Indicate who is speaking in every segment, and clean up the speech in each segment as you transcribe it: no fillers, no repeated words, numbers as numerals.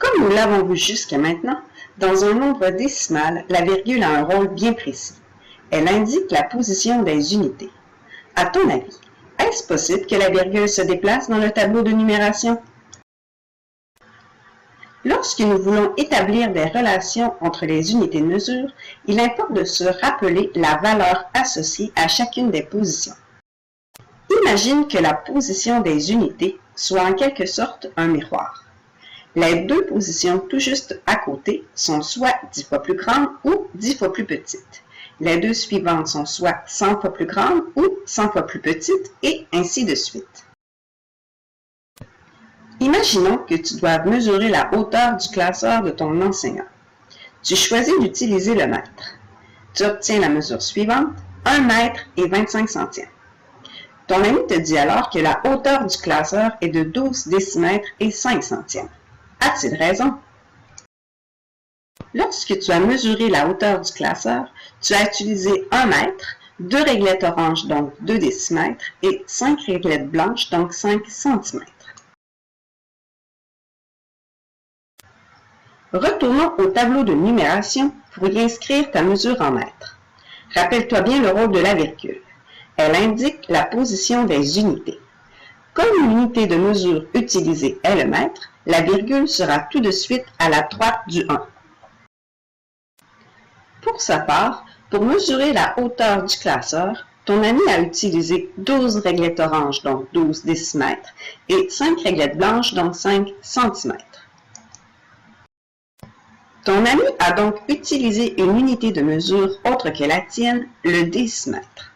Speaker 1: Comme nous l'avons vu jusqu'à maintenant, dans un nombre décimal, la virgule a un rôle bien précis. Elle indique la position des unités. À ton avis, est-ce possible que la virgule se déplace dans le tableau de numération? Lorsque nous voulons établir des relations entre les unités de mesure, il importe de se rappeler la valeur associée à chacune des positions. Imagine que la position des unités soit en quelque sorte un miroir. Les deux positions tout juste à côté sont soit 10 fois plus grandes ou 10 fois plus petites. Les deux suivantes sont soit 100 fois plus grandes ou 100 fois plus petites et ainsi de suite. Imaginons que tu doives mesurer la hauteur du classeur de ton enseignant. Tu choisis d'utiliser le mètre. Tu obtiens la mesure suivante, 1 mètre et 25 centièmes. Ton ami te dit alors que la hauteur du classeur est de 12 décimètres et 5 centièmes. A-t-il raison? Lorsque tu as mesuré la hauteur du classeur, tu as utilisé 1 mètre, 2 réglettes oranges donc 2 décimètres et 5 réglettes blanches donc 5 centimètres. Retournons au tableau de numération pour y inscrire ta mesure en mètres. Rappelle-toi bien le rôle de la virgule. Elle indique la position des unités. Comme l'unité de mesure utilisée est le mètre, la virgule sera tout de suite à la droite du 1. Pour sa part, pour mesurer la hauteur du classeur, ton ami a utilisé 12 réglettes oranges, donc 12 décimètres, et 5 réglettes blanches, donc 5 centimètres. Ton ami a donc utilisé une unité de mesure autre que la tienne, le décimètre.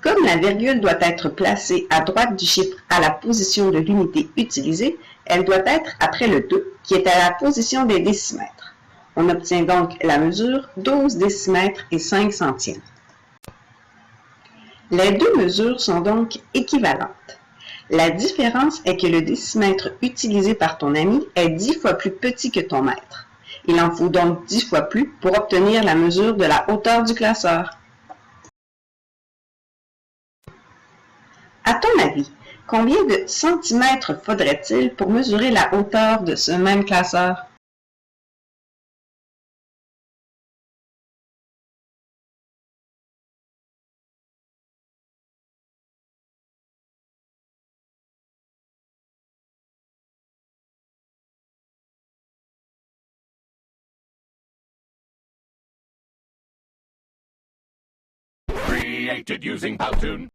Speaker 1: Comme la virgule doit être placée à droite du chiffre à la position de l'unité utilisée, elle doit être après le 2, qui est à la position des décimètres. On obtient donc la mesure 12 décimètres et 5 centièmes. Les deux mesures sont donc équivalentes. La différence est que le décimètre utilisé par ton ami est 10 fois plus petit que ton mètre. Il en faut donc 10 fois plus pour obtenir la mesure de la hauteur du classeur. À ton avis, combien de centimètres faudrait-il pour mesurer la hauteur de ce même classeur?
Speaker 2: Created using Powtoon.